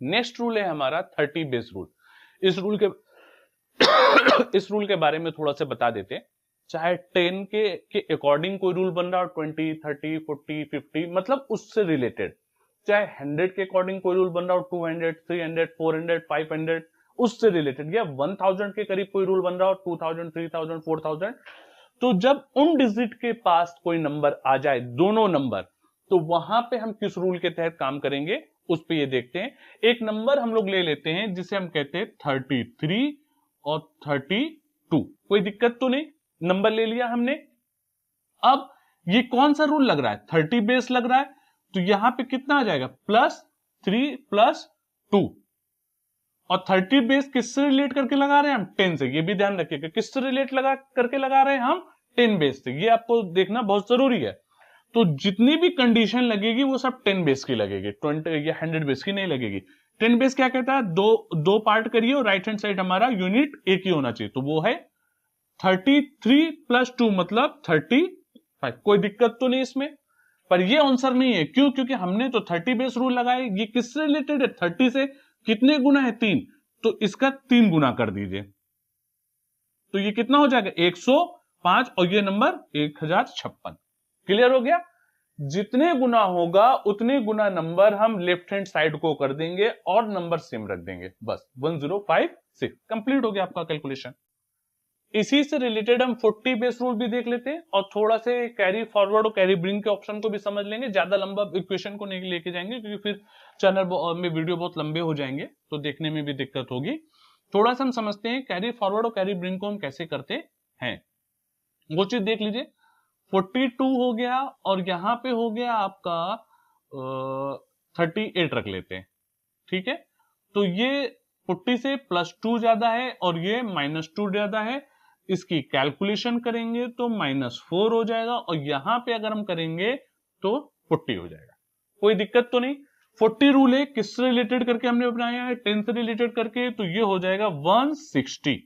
Next rule है हमारा 30 base rule. इस रूल के बारे में थोड़ा सा बता देते हैं। चाहे 10 के अकॉर्डिंग कोई रूल बन रहा हो, 20, 30, 40, 50, मतलब उससे रिलेटेड, चाहे 100 के अकॉर्डिंग कोई रूल बन रहा हो, 200, 300, 400, 500, उससे रिलेटेड, या 1000 के करीब कोई रूल बन रहा हो, 2000, 3000, 4000, तो जब उन डिजिट के पास कोई नंबर आ जाए, दोनों नंबर, तो वहां पे हम किस रूल के तहत काम करेंगे उस पे ये देखते हैं। एक नंबर हम लोग ले लेते हैं जिसे हम कहते हैं 33 और 32। कोई दिक्कत तो नहीं, नंबर ले लिया हमने। अब ये कौन सा रूल लग रहा है? 30 बेस लग रहा है, तो यहां पे कितना आ जाएगा? +3 + 2। और 30 बेस किससे रिलेट करके लगा रहे हैं हम? 10 से। ये भी ध्यान रखिएगा, किससे रिलेट लगा करके लगा रहे हैं हम? 10 बेस से। ये आपको देखना बहुत जरूरी है। तो जितनी भी कंडीशन लगेगी वो सब 10 बेस की लगेगी, 20 या 100 बेस की नहीं लगेगी। 10 बेस क्या कहता है? दो पार्ट करिए और राइट हैंड साइड हमारा यूनिट एक ही होना चाहिए, तो वो है 33 + 2 मतलब 35। कोई दिक्कत तो नहीं इसमें, पर ये आंसर नहीं है। क्यों? क्योंकि हमने तो 30 बेस रूल लगाए। ये किससे रिलेटेड है? 30 से। कितने गुना है? 3, तो इसका 3 गुना कर दीजिए, तो ये कितना हो जाएगा? 105, और ये नंबर 1056। क्लियर हो गया? जितने गुना होगा उतने गुना नंबर हम लेफ्ट हैंड साइड को कर देंगे और नंबर सेम रख देंगे, बस 1056। कंप्लीट हो गया आपका कैलकुलेशन। इसी से रिलेटेड हम 40 बेस रूल भी देख लेते हैं, और थोड़ा से कैरी फॉरवर्ड और कैरी ब्रिंग के ऑप्शन को भी समझ लेंगे। ज्यादा लंबा इक्वेशन को नहीं लेके जाएंगे, क्योंकि फिर चैनल में वीडियो बहुत लंबे हो जाएंगे, तो देखने में भी दिक्कत होगी। थोड़ा सा हम समझते हैं कैरी फॉरवर्ड और कैरी ब्रिंग को हम कैसे करते हैं, वो चीज देख लीजिए। 42 हो गया, और यहां पे हो गया आपका 38 रख लेते हैं, ठीक है। तो ये 40 से +2 ज्यादा है और ये -2 ज्यादा है। इसकी कैलकुलेशन करेंगे तो -4 हो जाएगा, और यहां पे अगर हम करेंगे तो 40 हो जाएगा। कोई दिक्कत तो नहीं। 40 रूल है, किससे रिलेटेड करके हमने बनाया है? 10 से रिलेटेड करके, तो ये हो जाएगा 160।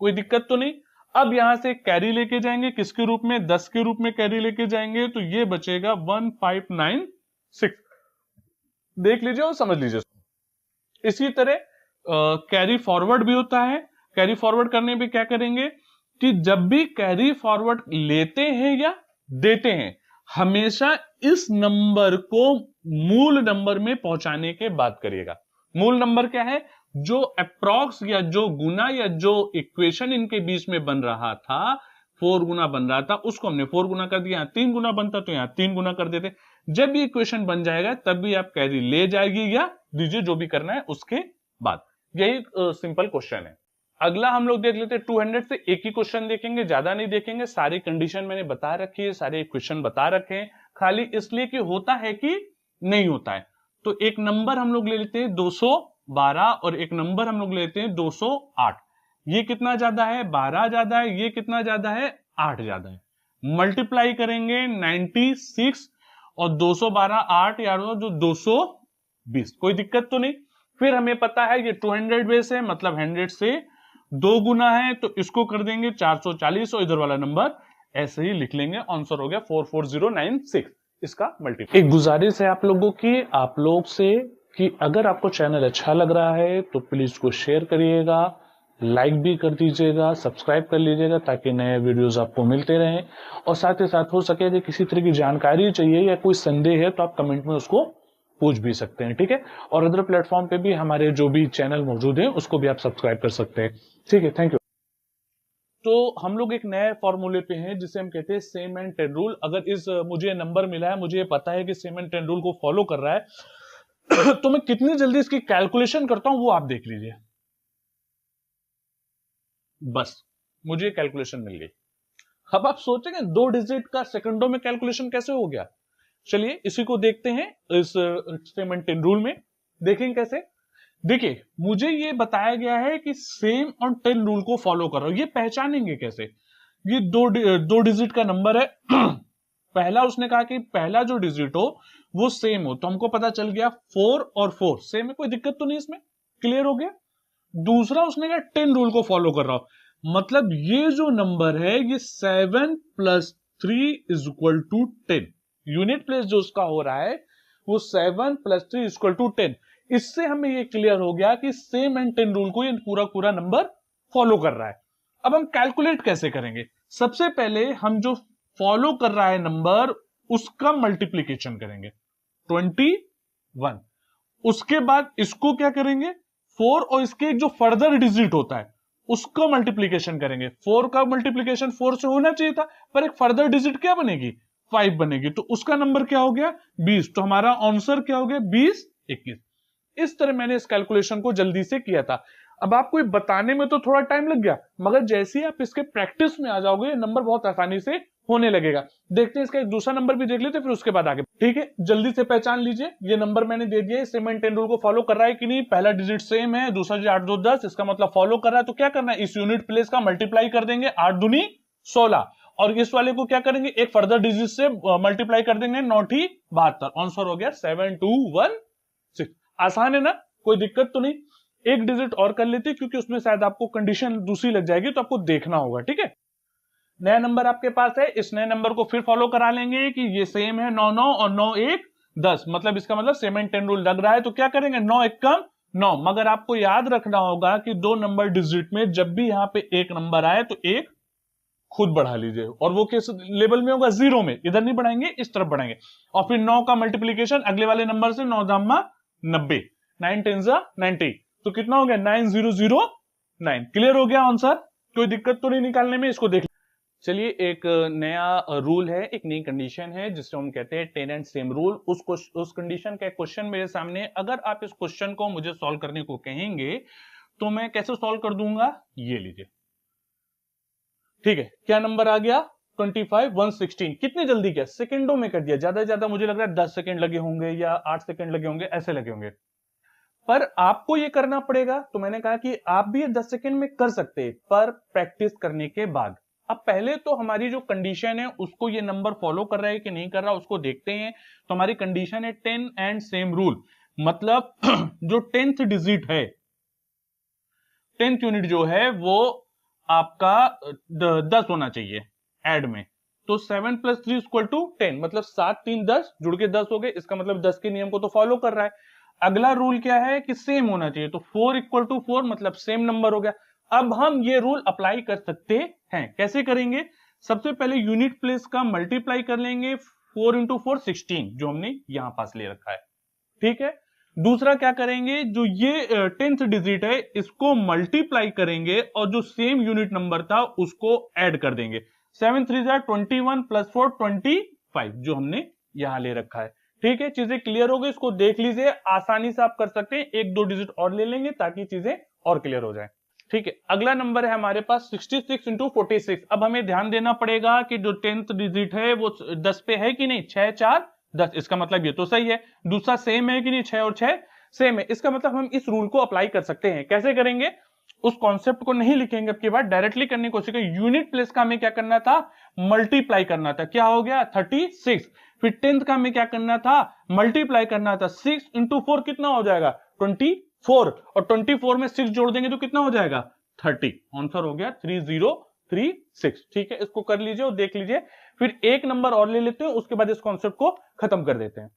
कोई दिक्कत तो नहीं। अब यहां से कैरी लेके जाएंगे, किसके रूप में? 10 के रूप में कैरी लेके जाएंगे, तो ये बचेगा 1596। देख लीजिए और समझ लीजिए। इसी तरह कैरी फॉरवर्ड भी होता है। कैरी फॉरवर्ड करने पे क्या करेंगे कि जब भी कैरी फॉरवर्ड लेते हैं या देते हैं, हमेशा इस नंबर को मूल नंबर में पहुंचाने के बाद करिएगा। मूल नंबर क्या है? जो अप्रॉक्स या जो गुना या जो इक्वेशन इनके बीच में बन रहा था, 4 गुना बन रहा था, उसको हमने 4 गुना कर दिया। 3 गुना बनता तो यहां 3 गुना कर देते। जब ये इक्वेशन बन जाएगा तब भी आप कैरी ले जाएगी या दीजिए, जो भी करना है उसके बाद। यही सिंपल क्वेश्चन है। अगला हम लोग देख लेते हैं 200 से। एक ही क्वेश्चन देखेंगे, ज्यादा नहीं देखेंगे। सारी कंडीशन मैंने बता रखी है, सारे इक्वेशन बता रखे हैं, खाली इसलिए कि होता है कि नहीं होता है। तो एक नंबर हम लोग ले लेते हैं 212, और एक नंबर हम लोग लेते हैं 208। ये कितना ज्यादा है? 12 ज्यादा है। ये कितना ज्यादा है? 8 ज्यादा है। मल्टीप्लाई करेंगे 96 और 212, 8 यार जो 220। कोई दिक्कत तो नहीं। फिर हमें पता है ये 200 बेस है, मतलब 100 से 2 गुना है, तो इसको कर देंगे 440, और इधर वाला नंबर ऐसे ही लिख लेंगे। आंसर हो गया 44096। इसका मल्टीप्लाई। एक गुजारिश है आप लोगों की, आप लोग से, कि अगर आपको चैनल अच्छा लग रहा है तो प्लीज इसको शेयर करिएगा, लाइक भी कर दीजिएगा, सब्सक्राइब कर लीजिएगा, ताकि नए वीडियोस आपको मिलते रहें। और साथ ही साथ हो सके यदि किसी तरह की जानकारी चाहिए या कोई संदेह है तो आप कमेंट में उसको पूछ भी सकते हैं, ठीक है। और अदर प्लेटफॉर्म पे भी हमारे जो भी चैनल मौजूद है उसको भी आप सब्सक्राइब कर सकते हैं, ठीक है। Thank you. तो हम लोग एक नए फॉर्मूले पे हैं जिसे हम कहते हैं सेम एंड 10 रूल। अगर इस मुझे नंबर मिला है, मुझे पता है कि सेम एंड 10 रूल को फॉलो कर रहा है तो मैं कितनी जल्दी इसकी कैलकुलेशन करता हूं वो आप देख लीजिए। बस मुझे कैलकुलेशन मिल गई। अब आप सोचेंगे 2 डिजिट का सेकंडों में कैलकुलेशन कैसे हो गया। चलिए इसी को देखते हैं इस सेम एंड 10 रूल में। देखेंगे कैसे। देखिए मुझे ये बताया गया है कि सेम और 10 रूल को फॉलो कर रहा हूं। ये पहचानेंगे कैसे? ये दो डिजिट का नंबर है पहला उसने कहा कि पहला जो डिजिट हो वो सेम हो, तो हमको पता चल गया 4 और 4 सेम है, कोई दिक्कत तो नहीं इसमें। क्लियर हो गया। दूसरा उसने कहा 10 रूल को फॉलो कर रहा हूं, मतलब ये जो नंबर है ये 7 + 3 = 10। यूनिट प्लेस जो उसका हो रहा है वो 7 + 3 = 10। इससे हमें ये क्लियर हो गया कि सेम एंड 10 रूल को ये पूरा नंबर फॉलो कर रहा है। अब हम कैलकुलेट कैसे करेंगे? सबसे पहले हम जो फॉलो कर रहा है नंबर उसका मल्टीप्लीकेशन करेंगे 21। उसके बाद इसको क्या करेंगे 4 और इसके एक जो फर्दर डिजिट होता है उसको मल्टीप्लीकेशन करेंगे। 4 का मल्टीप्लीकेशन 4 से होना चाहिए था, पर एक फर्दर डिजिट क्या बनेगी 5 बनेगी, तो उसका नंबर क्या हो गया 20। तो हमारा आंसर क्या हो गया 20 21। इस तरह मैंने इस कैलकुलेशन को जल्दी से किया था। अब आपको बताने में तो थोड़ा टाइम लग गया, मगर जैसे ही आप इसके प्रैक्टिस में आ जाओगे नंबर बहुत आसानी से होने लगेगा। देखते हैं इसका एक दूसरा नंबर भी देख लेते हैं, फिर उसके बाद आगे। ठीक है, जल्दी से पहचान लीजिए, ये नंबर मैंने दे दिया है, सेम एंड 10 रूल को फॉलो कर रहा है कि नहीं। पहला डिजिट सेम है, दूसरा डिजिट 8 2 10, इसका मतलब फॉलो कर रहा है। तो क्या करना है, इस यूनिट प्लेस का मल्टीप्लाई कर देंगे, 8 दूनी 16, और इस वाले को क्या करेंगे एक फर्दर डिजिट से मल्टीप्लाई कर देंगे, 9 72। आंसर हो गया 7216। आसान है ना, कोई दिक्कत तो नहीं। एक डिजिट और कर लेते क्योंकि उसमें शायद आपको कंडीशन दूसरी लग जाएगी, तो आपको देखना होगा। ठीक है, नया नंबर आपके पास है, इस नए नंबर को फिर फॉलो करा लेंगे कि ये सेम है 9 9 और 9 1 10, मतलब इसका मतलब सेम एंड 10 रूल लग रहा है। तो क्या करेंगे 9 1 कम 9, मगर आपको याद रखना होगा कि दो नंबर डिजिट में जब भी यहां पे एक नंबर आए तो एक खुद बढ़ा लीजिए, और वो किस लेवल में होगा 0 में, इधर नहीं बढ़ाएंगे इस तरफ बढ़ाएंगे। और फिर 9 का मल्टीप्लीकेशन अगले वाले नंबर से 9 दामा 90, 9 10 90, तो कितना हो गया 9009। क्लियर हो गया आंसर, कोई दिक्कत तो नहीं निकालने में। इसको देख चलिए, एक नया रूल है, एक नई कंडीशन है जिससे हम कहते हैं 10 एंड सेम रूल। उस कंडीशन का क्वेश्चन मेरे सामने, अगर आप इस क्वेश्चन को मुझे सॉल्व करने को कहेंगे तो मैं कैसे सॉल्व कर दूंगा, ये लीजिए। ठीक है, क्या नंबर आ गया 25 116। कितने जल्दी किया, सेकंडों में कर दिया। ज्यादा से ज्यादा मुझे लग रहा है 10 सेकंड लगे होंगे या 8 सेकंड लगे होंगे, ऐसे लगे होंगे, पर आपको ये करना पड़ेगा। तो मैंने कहा कि आप भी 10 सेकंड में कर सकते हैं, पर प्रैक्टिस करने के बाद। अब पहले तो हमारी जो कंडीशन है उसको ये नंबर फॉलो कर रहा है कि नहीं कर रहा उसको देखते हैं। तो हमारी कंडीशन है 10 एंड सेम रूल, मतलब जो 10th डिजिट है, 10th यूनिट जो है वो आपका 10 होना चाहिए ऐड में। तो 7 + 3 = 10, मतलब 7 3 10 जुड़ के 10 हो गए, इसका मतलब 10 के नियम को तो फॉलो कर रहा है। अगला रूल क्या है कि सेम होना चाहिए, तो 4 = 4, मतलब सेम नंबर हो गया। अब हम ये रूल अप्लाई कर सकते हैं, कैसे करेंगे? सबसे पहले यूनिट प्लेस का मल्टीप्लाई कर लेंगे, 4 × 4 16, जो हमने यहां पास ले रखा है। ठीक है, दूसरा क्या करेंगे, जो ये 10th डिजिट है इसको मल्टीप्लाई करेंगे और जो सेम यूनिट नंबर था उसको ऐड कर देंगे। 7 3 21 + 4 25, जो हमने यहां ले रखा है। ठीक है, चीजें क्लियर हो गई, इसको देख लीजिए, आसानी से आप कर सकते हैं। एक दो डिजिट और ले लेंगे ताकि चीजें और क्लियर हो जाए। ठीक है, अगला नंबर है हमारे पास 66 × 46। अब हमें ध्यान देना पड़ेगा कि जो 10th डिजिट है वो 10 पे है कि नहीं, 6 4 10, इसका मतलब ये तो सही है। दूसरा सेम है कि नहीं, 6 और 6 सेम है, इसका मतलब हम इस रूल को अप्लाई कर सकते हैं। कैसे करेंगे, उस कॉन्सेप्ट को नहीं लिखेंगे, अब की बार डायरेक्टली करने की कोशिश करें। यूनिट प्लेस का हमें क्या करना था, मल्टीप्लाई करना था। क्या हो गया 36। फिर 10th का हमें क्या करना था, मल्टीप्लाई करना था। 6 × 4 कितना हो जाएगा 24, और 24 में 6 जोड़ देंगे तो कितना हो जाएगा 30। आंसर हो गया 3036। ठीक है, इसको कर लीजिए और देख लीजिए। फिर एक नंबर और ले लेते हैं, उसके बाद इस कॉन्सेप्ट को खत्म कर देते हैं।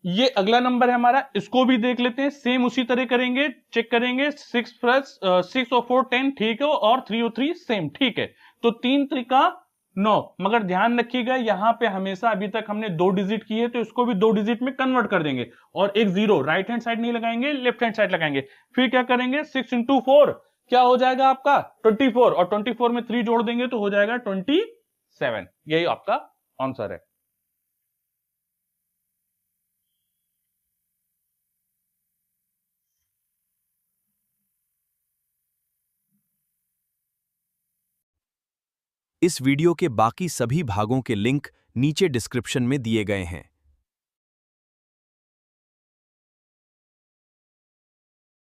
ये अगला नंबर है हमारा, इसको भी देख लेते हैं। सेम उसी तरह करेंगे, चेक करेंगे। 6 + 6 और 4 10, ठीक है, और 3 और 3 सेम, ठीक है। तो 3 3 9, मगर ध्यान रखिएगा यहां पे हमेशा अभी तक हमने 2 डिजिट की है, तो इसको भी 2 डिजिट में कन्वर्ट कर देंगे, और एक 0 राइट हैंड साइड नहीं लगाएंगे, लेफ्ट हैंड साइड लगाएंगे। फिर क्या करेंगे, 6 × 4 क्या हो जाएगा आपका 24, और 24 में 3 जोड़ देंगे तो हो जाएगा 27। यही आपका आंसर है। इस वीडियो के बाकी सभी भागों के लिंक नीचे डिस्क्रिप्शन में दिए गए हैं।